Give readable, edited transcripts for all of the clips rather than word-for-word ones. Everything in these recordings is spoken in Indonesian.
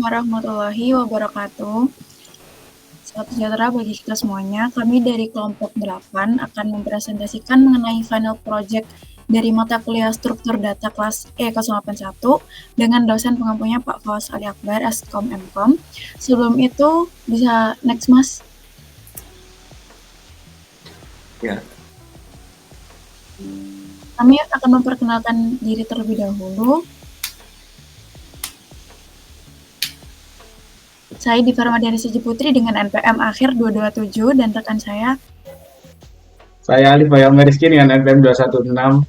warahmatullahi wabarakatuh. Salam sejahtera bagi kita semuanya. Kami dari kelompok 8 akan mempresentasikan mengenai final project dari mata kuliah struktur data kelas E081 dengan dosen pengampunya Pak Fawaz Ali Akbar, Askom Mkom. Sebelum itu, bisa next, Mas. Ya. Kami akan memperkenalkan diri terlebih dahulu. Saya Diva Ramadhani Suci Putri dengan NPM akhir 227 dan rekan saya. Saya Alif Bayam Rizky dengan NPM 216.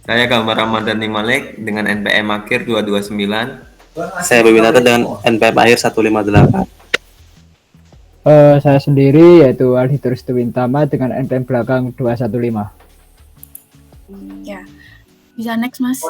Saya Kamar Ramadhani Malik dengan NPM akhir 229. Saya Bebinata dengan NPM akhir 158. Saya sendiri yaitu Aldi Turistubintama dengan NPM belakang 215. Ya, bisa next, Mas.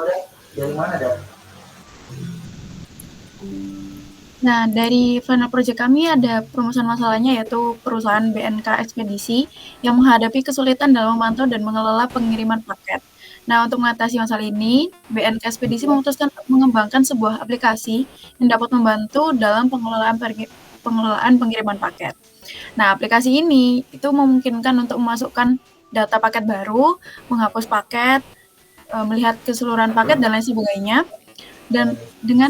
Nah, dari final project kami ada perumusan masalahnya, yaitu perusahaan BNK Ekspedisi yang menghadapi kesulitan dalam memantau dan mengelola pengiriman paket. Nah, untuk mengatasi masalah ini, BNK Ekspedisi memutuskan mengembangkan sebuah aplikasi yang dapat membantu dalam pengelolaan pengiriman paket. Nah, aplikasi ini itu memungkinkan untuk memasukkan data paket baru, menghapus paket, melihat keseluruhan paket, dan lain sebagainya. Dan dengan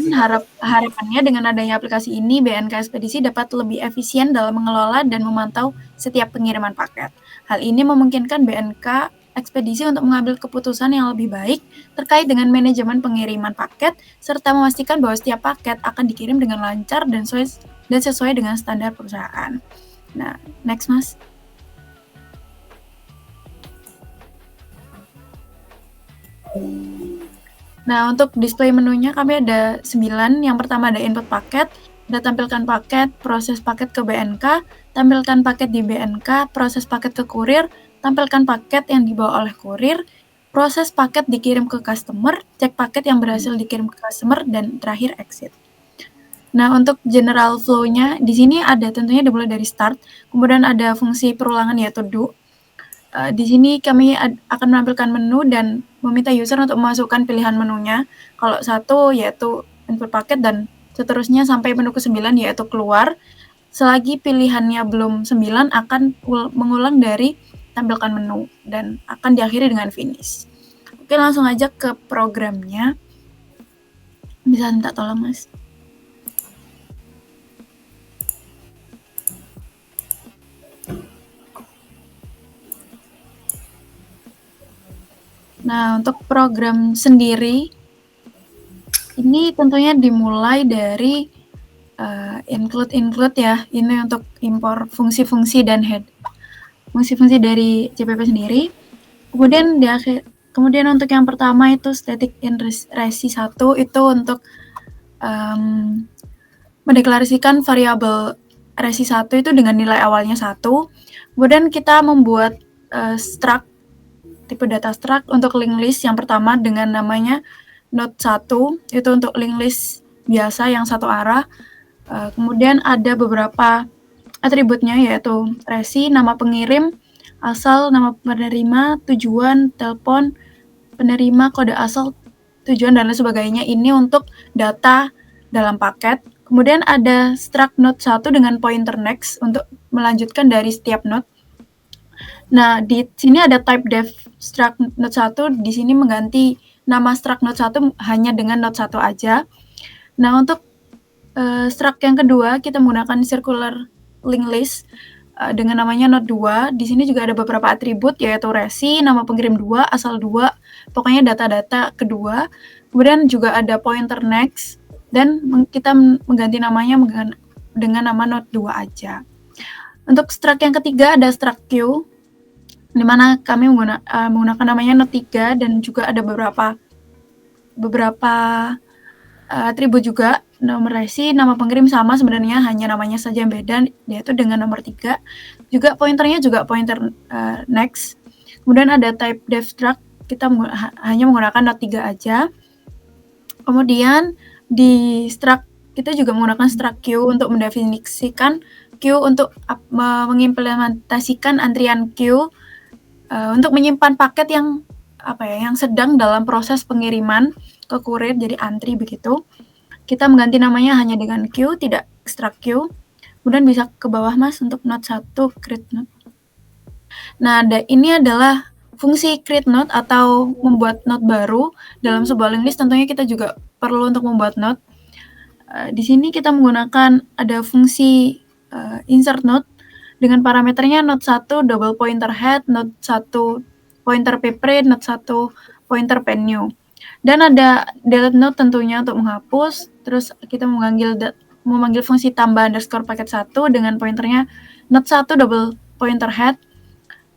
harapannya dengan adanya aplikasi ini, BNK Ekspedisi dapat lebih efisien dalam mengelola dan memantau setiap pengiriman paket. Hal ini memungkinkan BNK Ekspedisi untuk mengambil keputusan yang lebih baik terkait dengan manajemen pengiriman paket, serta memastikan bahwa setiap paket akan dikirim dengan lancar dan sesuai dengan standar perusahaan. Nah, next, Mas. Nah, untuk display menunya kami ada 9. Yang pertama ada input paket, ada tampilkan paket, proses paket ke BNK, tampilkan paket di BNK, proses paket ke kurir, tampilkan paket yang dibawa oleh kurir, proses paket dikirim ke customer, cek paket yang berhasil dikirim ke customer, dan terakhir exit. Nah, untuk general flow-nya, di sini ada tentunya dimulai dari start, kemudian ada fungsi perulangan yaitu do. Di sini kami akan menampilkan menu dan meminta user untuk memasukkan pilihan menunya. Kalau 1 yaitu input paket dan seterusnya sampai menu ke-9 yaitu keluar. Selagi pilihannya belum 9 akan mengulang dari tampilkan menu dan akan diakhiri dengan finish. Oke, langsung aja ke programnya. Bisa minta tolong, Mas. Nah, untuk program sendiri, ini tentunya dimulai dari include ya. Ini untuk impor fungsi-fungsi dan fungsi-fungsi dari CPP sendiri. Kemudian untuk yang pertama itu static in resi 1 itu untuk mendeklarasikan variabel resi 1 itu dengan nilai awalnya 1. Kemudian kita membuat struct tipe data struct untuk link list yang pertama dengan namanya node 1, itu untuk link list biasa yang satu arah. Kemudian ada beberapa atributnya yaitu resi, nama pengirim, asal, nama penerima, tujuan, telepon, penerima, kode asal, tujuan, dan lain sebagainya. Ini untuk data dalam paket. Kemudian ada struct node 1 dengan pointer next untuk melanjutkan dari setiap node. Nah, di sini ada type def struct node 1, di sini mengganti nama struct node 1 hanya dengan node 1 aja. Nah, untuk struct yang kedua, kita menggunakan circular link list dengan namanya node 2. Di sini juga ada beberapa atribut, yaitu resi, nama pengirim 2, asal 2, pokoknya data-data kedua. Kemudian juga ada pointer next, dan kita mengganti namanya dengan nama node 2 aja. Untuk struct yang ketiga ada struct queue, di mana kami menggunakan namanya node 3 dan juga ada beberapa atribut juga. Nomor resi, nama pengirim sama sebenarnya, hanya namanya saja yang beda, yaitu dengan nomor 3. Juga pointernya juga pointer next. Kemudian ada type def struct, kita hanya menggunakan node 3 aja. Kemudian di struct kita juga menggunakan struct queue untuk mendefinisikan queue untuk mengimplementasikan antrian queue untuk menyimpan paket yang sedang dalam proses pengiriman ke kurir, jadi antri begitu. kita mengganti namanya hanya dengan Q, tidak extract Q. Kemudian bisa ke bawah Mas untuk node 1 create node. Nah, ini adalah fungsi create node atau membuat node baru dalam sebuah linked list. Tentunya kita juga perlu untuk membuat node. Di sini kita menggunakan ada fungsi insert node dengan parameternya node 1 double pointer head, node 1 pointer ppre, node 1 pointer pennew. Dan ada delete node tentunya untuk menghapus. Terus kita memanggil fungsi tambah underscore paket 1 dengan pointernya node 1 double pointer head.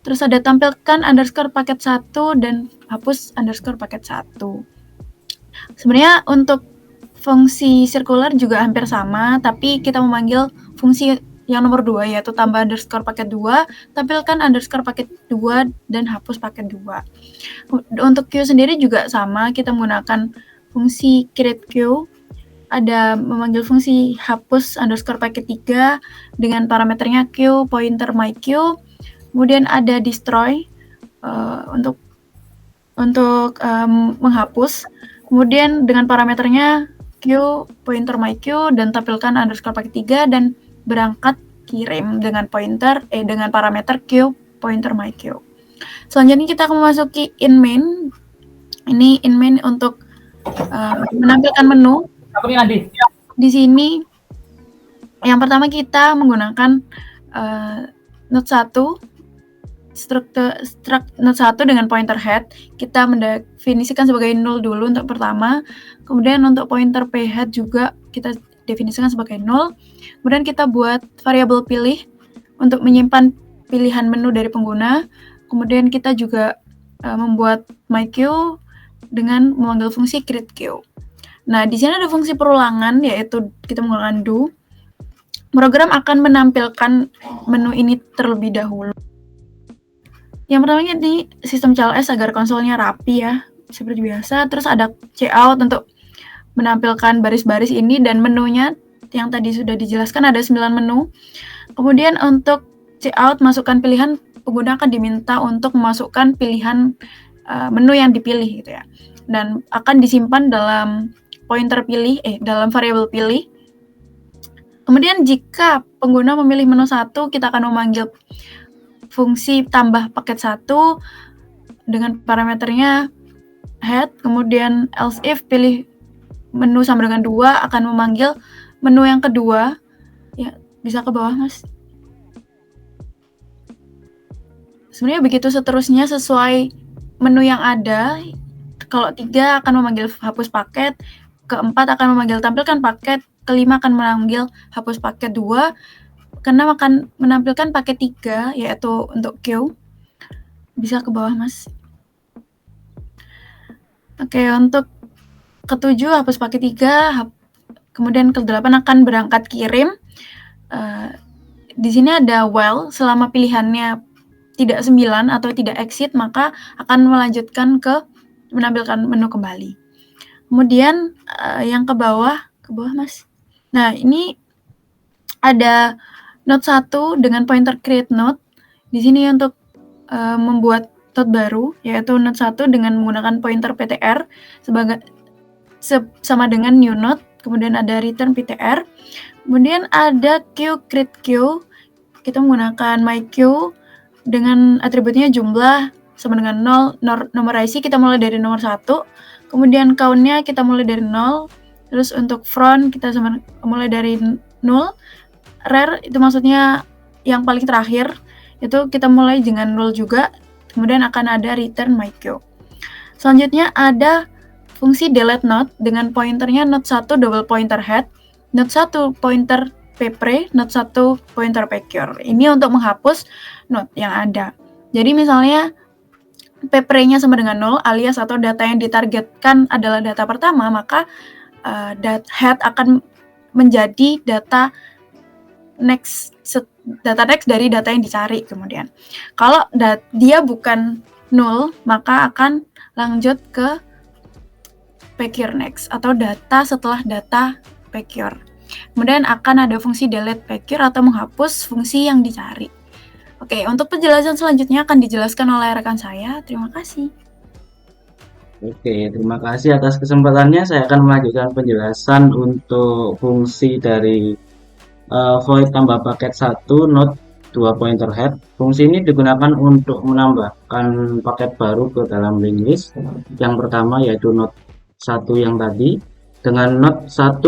Terus ada tampilkan underscore paket 1 dan hapus underscore paket 1. Sebenarnya untuk fungsi circular juga hampir sama, tapi kita memanggil fungsi yang nomor 2 yaitu tambah underscore paket 2, tampilkan underscore paket 2 dan hapus paket 2. Untuk Q sendiri juga sama, kita menggunakan fungsi create Q, ada memanggil fungsi hapus underscore paket 3 dengan parameternya Q pointer my Q. Kemudian ada destroy untuk menghapus. Kemudian dengan parameternya Q pointer my Q dan tampilkan underscore paket 3 dan berangkat kirim dengan parameter Q pointer my Q. Selanjutnya kita akan memasuki in main. Ini in main untuk menampilkan menu. Di sini yang pertama kita menggunakan node 1 struct node 1 dengan pointer head. Kita mendefinisikan sebagai 0 dulu untuk pertama. Kemudian untuk pointer p head juga kita definisikan sebagai 0. Kemudian kita buat variabel pilih untuk menyimpan pilihan menu dari pengguna. Kemudian kita juga membuat myQ dengan memanggil fungsi create Q. Nah, di sini ada fungsi perulangan yaitu kita menggunakan do. Program akan menampilkan menu ini terlebih dahulu. Yang pertama ini sistem CLS agar konsolnya rapi ya, seperti biasa. Terus ada cout untuk menampilkan baris-baris ini dan menunya yang tadi sudah dijelaskan ada 9 menu. Kemudian untuk cout masukkan pilihan, pengguna akan diminta untuk memasukkan pilihan menu yang dipilih gitu ya. Dan akan disimpan dalam pointer pilih dalam variabel pilih. Kemudian jika pengguna memilih menu 1, kita akan memanggil fungsi tambah paket 1 dengan parameternya head, kemudian else if pilih menu sama dengan 2 akan memanggil menu yang kedua. Ya, bisa ke bawah, Mas. Sebenarnya begitu seterusnya sesuai menu yang ada. Kalau 3 akan memanggil hapus paket, keempat akan memanggil tampilkan paket, kelima akan memanggil hapus paket 2, keenam akan menampilkan paket 3 yaitu untuk Q. Bisa ke bawah, Mas. Oke, untuk ke-7 hapus paket 3, kemudian ke-8 akan berangkat kirim. Di sini ada while, selama pilihannya tidak 9 atau tidak exit, maka akan melanjutkan ke menampilkan menu kembali. Kemudian yang ke bawah Mas. Nah, ini ada node 1 dengan pointer create node. Di sini untuk membuat node baru, yaitu node 1 dengan menggunakan pointer ptr sama dengan new node, kemudian ada return ptr. Kemudian ada Q create Q, kita menggunakan myQ dengan atributnya jumlah sama dengan 0, nomor IC kita mulai dari nomor 1, kemudian count-nya kita mulai dari 0, terus untuk front kita mulai dari 0, rare itu maksudnya yang paling terakhir, itu kita mulai dengan 0 juga, kemudian akan ada return myQ. Selanjutnya ada fungsi delete node dengan pointernya node 1 double pointer head, node 1 pointer ppre, node 1 pointer pcure. Ini untuk menghapus node yang ada. Jadi misalnya ppre-nya sama dengan 0 alias atau data yang ditargetkan adalah data pertama, maka head akan menjadi data next dari data yang dicari kemudian. Kalau dia bukan 0, maka akan lanjut ke pcure next atau data setelah data pcure. Kemudian akan ada fungsi delete pcure atau menghapus fungsi yang dicari. Oke, untuk penjelasan selanjutnya akan dijelaskan oleh rekan saya. Terima kasih. Oke, terima kasih atas kesempatannya. Saya akan melanjutkan penjelasan untuk fungsi dari void tambah paket 1 node 2 pointer head. Fungsi ini digunakan untuk menambahkan paket baru ke dalam linked list. Yang pertama yaitu node 1 yang tadi. Dengan node 1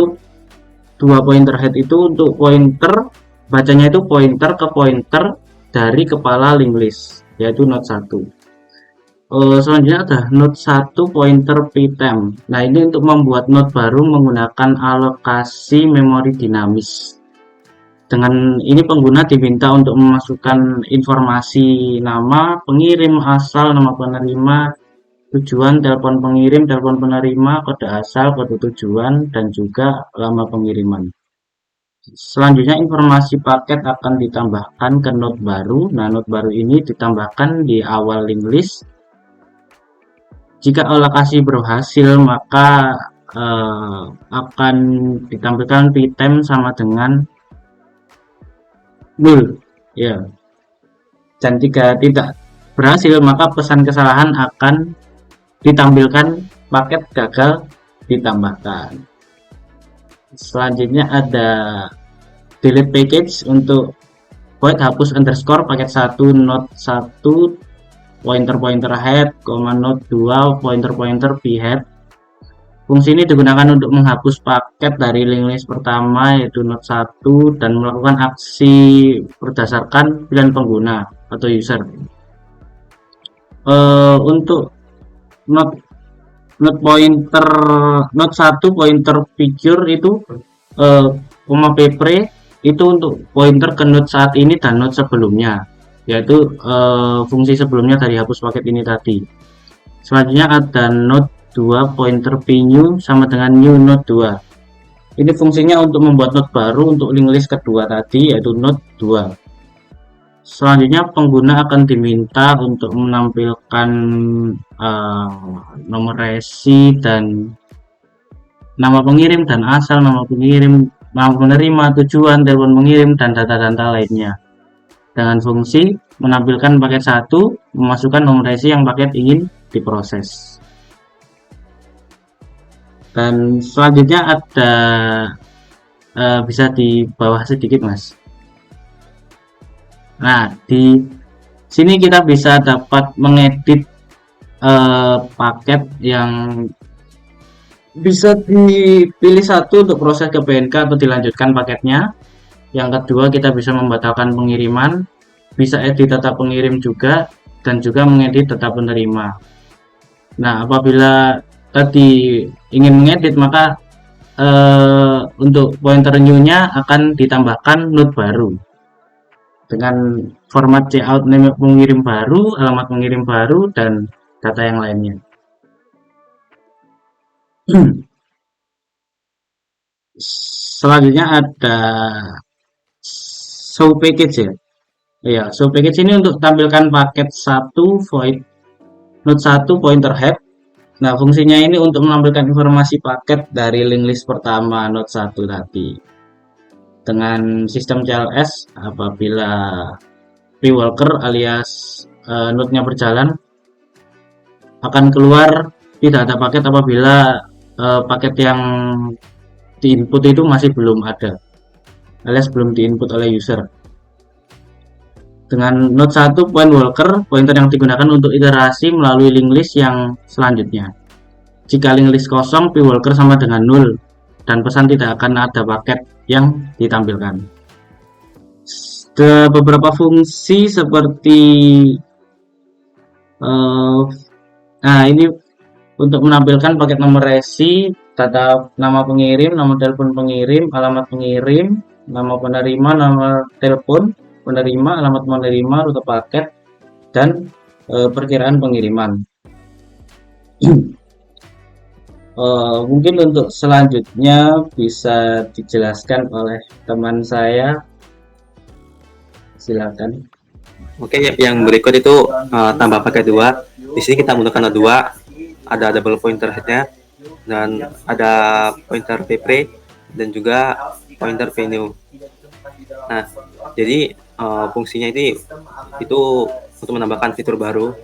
2 pointer head itu untuk pointer, bacanya itu pointer ke pointer dari kepala linked list, yaitu node 1. Selanjutnya ada node 1 pointer ptem. Nah, ini untuk membuat node baru menggunakan alokasi memori dinamis. Dengan ini pengguna diminta untuk memasukkan informasi nama pengirim, asal, nama penerima, tujuan, telepon pengirim, telepon penerima, kode asal, kode tujuan, dan juga lama pengiriman. Selanjutnya informasi paket akan ditambahkan ke node baru. Nah, node baru ini ditambahkan di awal linked list. Jika alokasi berhasil, maka akan ditampilkan ptem sama dengan 0, ya. Dan jika tidak berhasil, maka pesan kesalahan akan ditampilkan paket gagal ditambahkan. Selanjutnya ada delete package untuk void hapus underscore paket 1 node 1 pointer head, node 2 pointer p head. Fungsi ini digunakan untuk menghapus paket dari linked list pertama yaitu node 1 dan melakukan aksi berdasarkan pilihan pengguna atau user. Untuk node pointer node 1 pointer figure itu ppre itu untuk pointer ke node saat ini dan node sebelumnya, yaitu fungsi sebelumnya dari hapus paket ini tadi. Selanjutnya ada node 2 pointer new sama dengan new node 2. Ini fungsinya untuk membuat node baru untuk linked list kedua tadi, yaitu node 2. Selanjutnya pengguna akan diminta untuk menampilkan nomor resi dan nama pengirim dan asal, nama pengirim, nama penerima, tujuan, telepon pengirim, dan data-data lainnya. Dengan fungsi menampilkan paket 1, memasukkan nomor resi yang paket ingin diproses. Dan selanjutnya ada bisa di bawah sedikit, Mas. Nah, di sini kita bisa dapat mengedit paket yang bisa dipilih satu untuk proses ke BNK atau dilanjutkan paketnya. Yang kedua, kita bisa membatalkan pengiriman, bisa edit data pengirim juga, dan juga mengedit data penerima. Nah, apabila tadi ingin mengedit, maka untuk pointer new-nya akan ditambahkan node baru dengan format cout name pengirim baru, alamat pengirim baru, dan data yang lainnya. Selanjutnya ada show package ya. Ya, show package ini untuk tampilkan paket 1 void node 1 pointer head. Nah, fungsinya ini untuk menampilkan informasi paket dari linked list pertama node 1 tadi. Dengan sistem CLS, apabila pre-walker alias node-nya berjalan, akan keluar tidak ada paket apabila paket yang diinput itu masih belum ada, alias belum diinput oleh user. Dengan node 1 point walker, pointer yang digunakan untuk iterasi melalui linked list yang selanjutnya. Jika linked list kosong, pre-walker sama dengan 0 dan pesan tidak akan ada paket yang ditampilkan. Beberapa fungsi seperti nah, ini untuk menampilkan paket nomor resi, data nama pengirim, nama telepon pengirim, alamat pengirim, nama penerima, nama telepon penerima, alamat penerima, rute paket, dan perkiraan pengiriman. Mungkin untuk selanjutnya bisa dijelaskan oleh teman saya. Silakan. Oke, yang berikut itu tambah paket 2. Di sini kita menggunakan 2, ada double pointer headnya dan ada pointer ppre dan juga pointer venue. Nah, jadi fungsinya itu untuk menambahkan fitur baru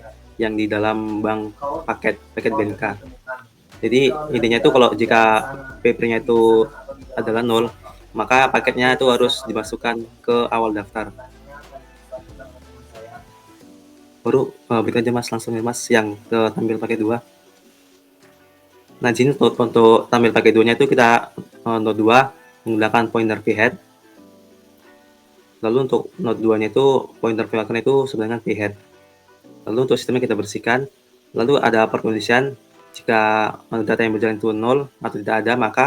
yang di dalam bank paket BNK. Jadi intinya itu kalau jika PP-nya itu adalah 0, maka paketnya itu harus dimasukkan ke awal daftar. Baru berikut aja Mas, langsung ya Mas yang ke tampil paket 2. Nah, di sini untuk tampil paket 2-nya itu kita node 2 menggunakan pointer phead. Lalu untuk node 2-nya itu pointer phead itu sebenarnya phead. Lalu untuk sistemnya kita bersihkan. Lalu ada perkondisian jika data yang berjalan itu 0 atau tidak ada, maka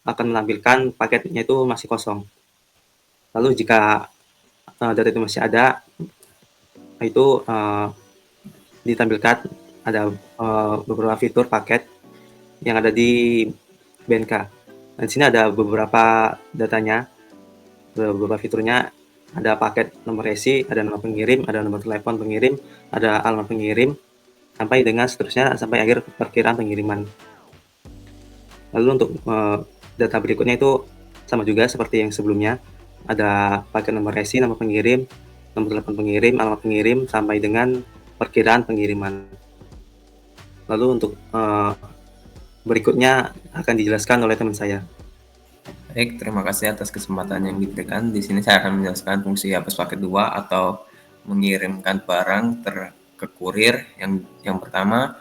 akan menampilkan paketnya itu masih kosong. Lalu jika data itu masih ada, itu ditampilkan ada beberapa fitur paket yang ada di BNK. Dan di sini ada beberapa datanya, beberapa fiturnya. Ada paket nomor resi, ada nomor pengirim, ada nomor telepon pengirim, ada alamat pengirim, sampai dengan seterusnya sampai akhir perkiraan pengiriman. Lalu untuk data berikutnya itu sama juga seperti yang sebelumnya. Ada paket nomor resi, nomor pengirim, nomor telepon pengirim, alamat pengirim, sampai dengan perkiraan pengiriman. Lalu untuk berikutnya akan dijelaskan oleh teman saya. Baik, terima kasih atas kesempatan yang diberikan. Di sini saya akan menjelaskan fungsi hapus paket 2 atau mengirimkan barang ke kurir. Yang pertama,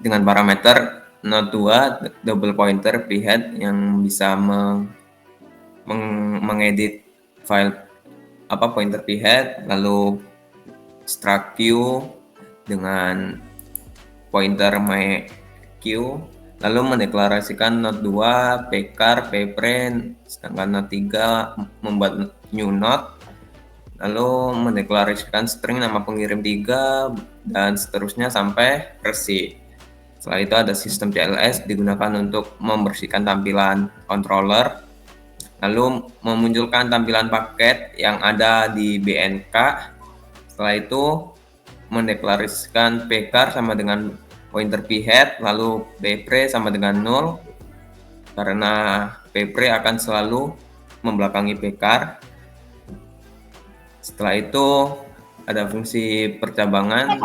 dengan parameter node 2 double pointer phead yang bisa mengedit file pointer phead, lalu struct queue dengan pointer myQ, lalu mendeklarasikan node 2 pkar pprint, sedangkan node 3 membuat new node, lalu mendeklarasikan string nama pengirim 3 dan seterusnya sampai resi. Setelah itu ada sistem CLS digunakan untuk membersihkan tampilan controller, lalu memunculkan tampilan paket yang ada di BNK. Setelah itu mendeklarasikan pkar sama dengan pointer phead, lalu ppre sama dengan 0 karena ppre akan selalu membelakangi pkar. Setelah itu ada fungsi percabangan,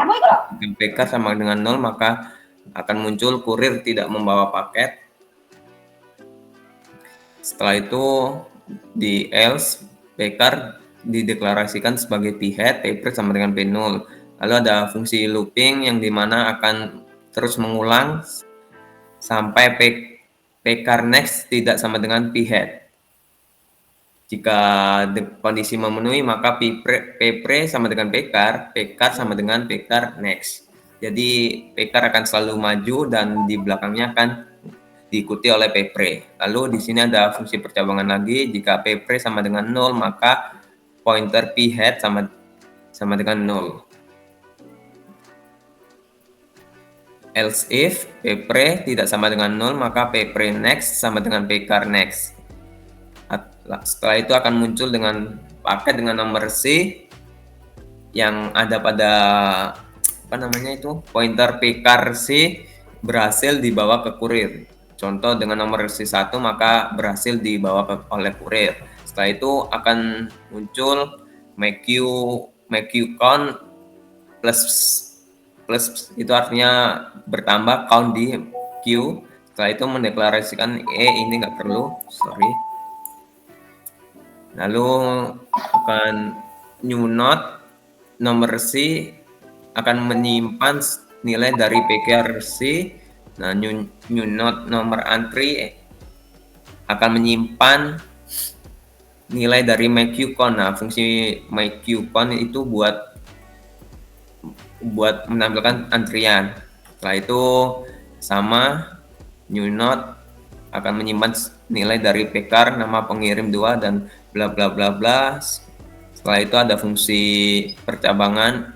jika pkar sama dengan 0 maka akan muncul kurir tidak membawa paket. Setelah itu di else pkar dideklarasikan sebagai phead, ppre sama dengan p0. Lalu ada fungsi looping yang dimana akan terus mengulang sampai pkar next tidak sama dengan phead. Jika kondisi memenuhi maka ppre sama dengan pkar sama dengan pkar next. Jadi pkar akan selalu maju dan di belakangnya akan diikuti oleh ppre. Lalu di sini ada fungsi percabangan lagi. Jika ppre sama dengan 0 maka pointer phead sama dengan 0. Else if ppre tidak sama dengan 0 maka ppre next sama dengan pkar next. Setelah itu akan muncul dengan paket dengan nomor resi yang ada pada pointer pkar resi berhasil dibawa ke kurir. Contoh dengan nomor resi 1 maka berhasil dibawa oleh kurir. Setelah itu akan muncul myQ plus itu artinya bertambah count di Q. Setelah itu mendeklarasikan ini nggak perlu, sorry. Lalu akan new node nomor resi akan menyimpan nilai dari pkr resi. Nah, new node nomor entry akan menyimpan nilai dari myQcon. Nah, fungsi myQcon itu buat menampilkan antrian. Setelah itu sama new node akan menyimpan nilai dari pkar nama pengirim 2 dan bla bla bla bla. Setelah itu ada fungsi percabangan.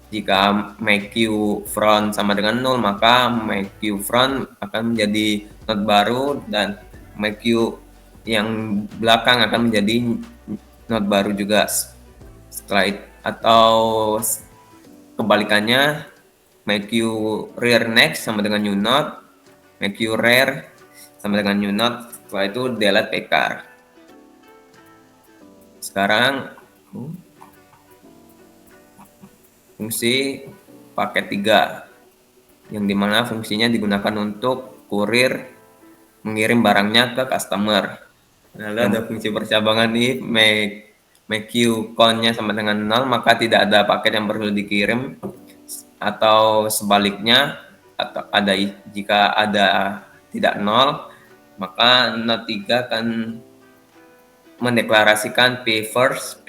Jika myQfront sama dengan 0 maka myQfront akan menjadi node baru dan myQ yang belakang akan menjadi node baru juga. Setelah itu, atau kebalikannya, myQrear next sama dengan new node, myQrear sama dengan new node. Setelah itu delete pkar. Sekarang fungsi paket 3 yang dimana fungsinya digunakan untuk kurir mengirim barangnya ke customer. Lalu ada fungsi percabangan if make queue count-nya sama dengan 0, maka tidak ada paket yang perlu dikirim, atau sebaliknya, atau jika ada tidak 0, maka Node 3 akan mendeklarasikan P first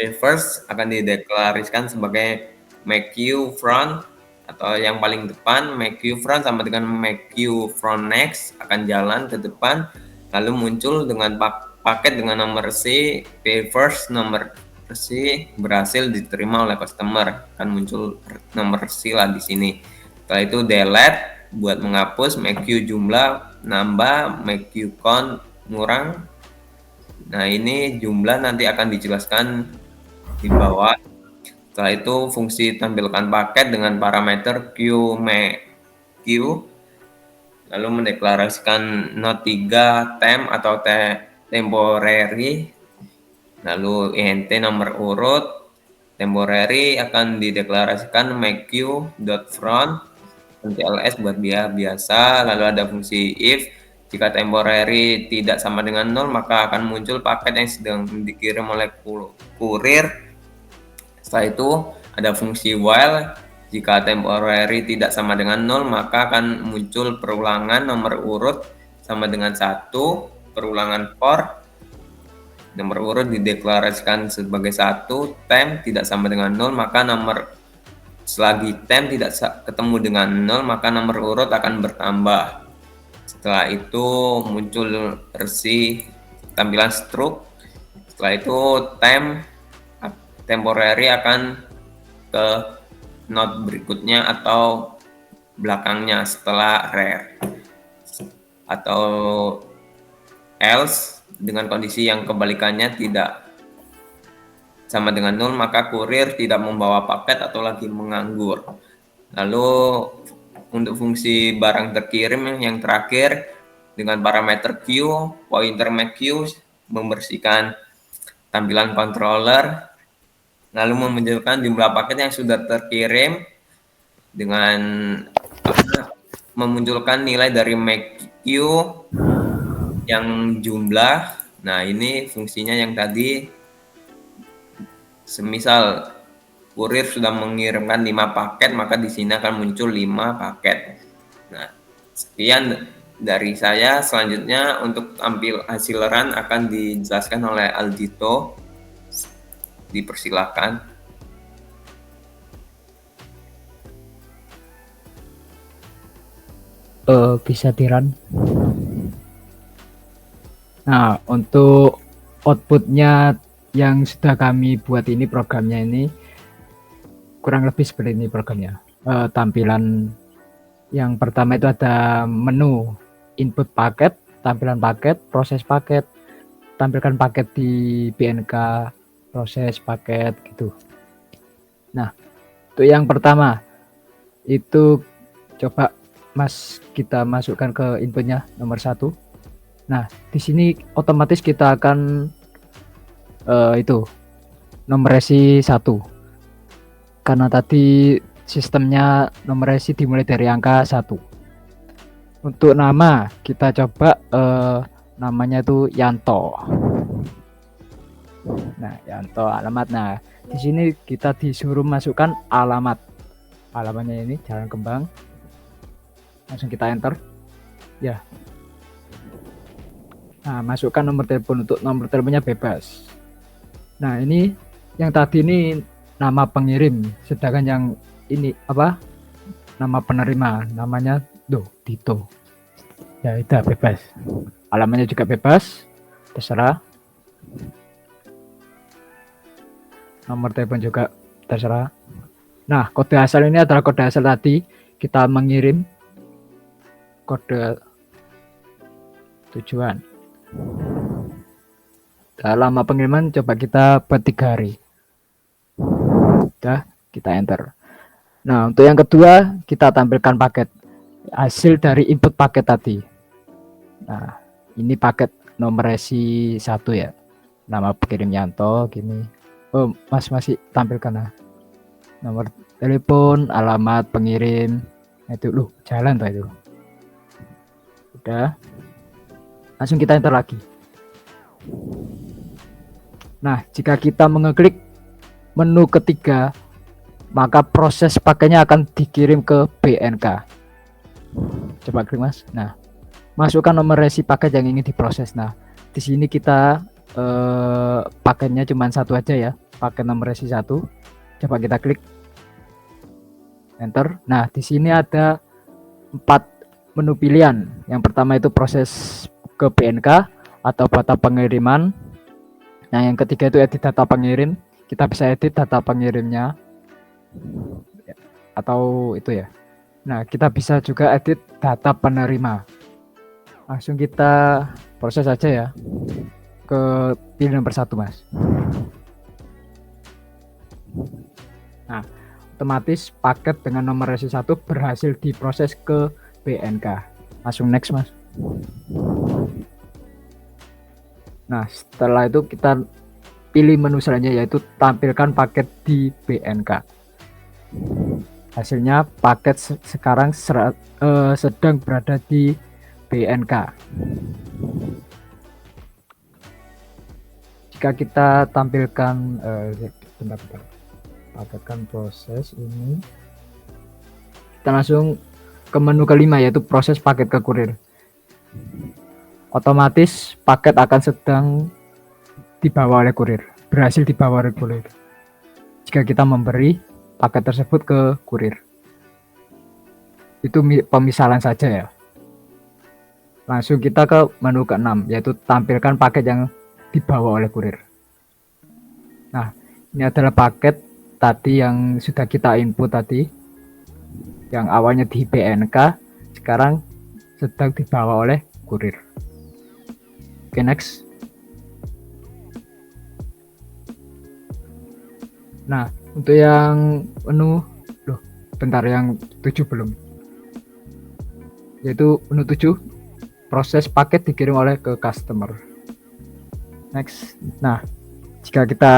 akan dideklarasikan sebagai make queue front, atau yang paling depan. Make queue front sama dengan make queue front next, akan jalan ke depan, lalu muncul dengan paket dengan nomor C, P first nomor C berhasil diterima oleh customer, akan muncul nomor C lah di sini. Setelah itu delete buat menghapus, make queue jumlah nambah, make queue count ngurang. Nah, ini jumlah nanti akan dijelaskan di bawah. Setelah itu fungsi tampilkan paket dengan parameter q, lalu mendeklarasikan Node 3 temp atau temporary, lalu int nomor urut. Temporary akan dideklarasikan make q.front, ls buat biasa, lalu ada fungsi if. Jika temporary tidak sama dengan 0, maka akan muncul paket yang sedang dikirim oleh kurir. Setelah itu ada fungsi while. Jika temporary tidak sama dengan 0, maka akan muncul perulangan nomor urut sama dengan 1, perulangan for. Nomor urut dideklarasikan sebagai 1, temp tidak sama dengan 0, maka selagi temp tidak ketemu dengan 0, maka nomor urut akan bertambah. Setelah itu muncul tampilan struct. Setelah itu temporary akan ke node berikutnya atau belakangnya setelah rare, atau else dengan kondisi yang kebalikannya tidak sama dengan 0, maka kurir tidak membawa paket atau lagi menganggur. Lalu untuk fungsi barang terkirim yang terakhir dengan parameter Q, pointer make Q membersihkan tampilan controller, lalu memunculkan jumlah paket yang sudah terkirim dengan memunculkan nilai dari make Q yang jumlah. Nah, ini fungsinya yang tadi, semisal kurir sudah mengirimkan 5 paket, maka di sini akan muncul 5 paket. Nah, sekian dari saya. Selanjutnya untuk tampil hasil run akan dijelaskan oleh Aldito. Dipersilakan. Bisa di-run. Nah, untuk outputnya yang sudah kami buat ini, programnya ini kurang lebih seperti ini programnya. Tampilan yang pertama itu ada menu input paket, tampilan paket, proses paket, tampilkan paket di BNK, proses paket gitu. Nah, untuk yang pertama itu coba kita masukkan ke inputnya nomor 1. Nah, di sini otomatis kita akan itu nomor resi 1. Karena tadi sistemnya nomor resi dimulai dari angka 1. Untuk nama kita coba namanya itu Yanto. Nah, Yanto alamat. Nah, di sini kita disuruh masukkan alamat. Alamatnya ini Jalan Kembang. Langsung kita enter. Ya. Nah, masukkan nomor telepon. Untuk nomor teleponnya bebas. Nah, ini yang tadi ini nama pengirim, sedangkan yang ini nama penerima, namanya Dito. Ya, itu bebas. Alamatnya juga bebas, terserah. Nomor telepon juga terserah. Nah, kode asal ini adalah kode asal tadi kita mengirim kode tujuan. Lama pengiriman coba kita buat 3 hari. Udah, kita enter. Nah, untuk yang kedua kita tampilkan paket hasil dari input paket tadi. Nah, ini paket nomor resi 1 ya. Nama pengirim Yanto gini. Oh, masih tampilkan nomor telepon, alamat pengirim. Nah, itu loh, jalan tuh itu. Udah. Langsung kita enter lagi. Nah, jika kita mengeklik menu ketiga, maka proses pakainya akan dikirim ke BNK. Coba klik Mas. Nah, masukkan nomor resi paket yang ingin diproses. Nah, di sini kita paketnya cuma satu aja ya, paket nomor resi 1. Coba kita klik enter. Nah, di sini ada 4 menu pilihan. Yang pertama itu proses ke BNK atau data pengiriman. Nah, yang ketiga itu edit data pengirim. Kita bisa edit data pengirimnya atau itu ya. Nah, kita bisa juga edit data penerima. Langsung kita proses aja ya ke pilih nomor 1, Mas. Nah, otomatis paket dengan nomor resi 1 berhasil diproses ke BNK. Langsung next, Mas. Nah, setelah itu kita pilih menu selanjutnya, yaitu tampilkan paket di BNK. Hasilnya paket sekarang sedang berada di BNK. Jika kita tampilkan bentar, paketkan proses ini, kita langsung ke menu kelima, yaitu proses paket ke kurir. Otomatis paket akan sedang dibawa oleh kurir, berhasil dibawa oleh kurir jika kita memberi paket tersebut ke kurir. Itu pemisalan saja ya. Langsung kita ke menu ke-6, yaitu tampilkan paket yang dibawa oleh kurir. Nah, ini adalah paket tadi yang sudah kita input tadi, yang awalnya di BNK, sekarang sedang dibawa oleh kurir. Oke, next. Nah, untuk yang menu, bentar, yang 7 belum. Yaitu menu 7, proses paket dikirim oleh ke customer. Next. Nah, jika kita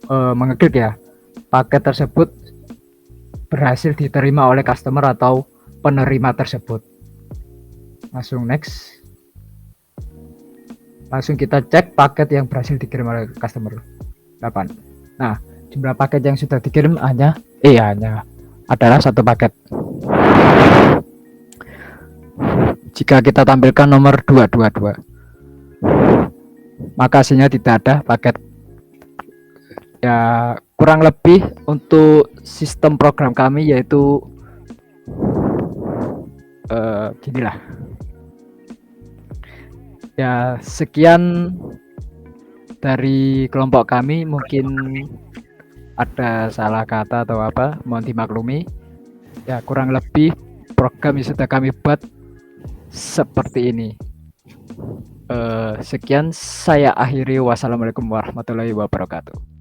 mengeklik ya, paket tersebut berhasil diterima oleh customer atau penerima tersebut. Langsung next. Langsung kita cek paket yang berhasil dikirim oleh customer. 8. Nah, jumlah paket yang sudah dikirim hanya adalah 1 paket. Jika kita tampilkan nomor 222, maka hasilnya tidak ada paket. Ya, kurang lebih untuk sistem program kami yaitu ginilah. Ya, sekian dari kelompok kami, mungkin ada salah kata atau apa, mohon dimaklumi. Ya, kurang lebih program yang sudah kami buat seperti ini. Sekian, saya akhiri. Wassalamualaikum warahmatullahi wabarakatuh.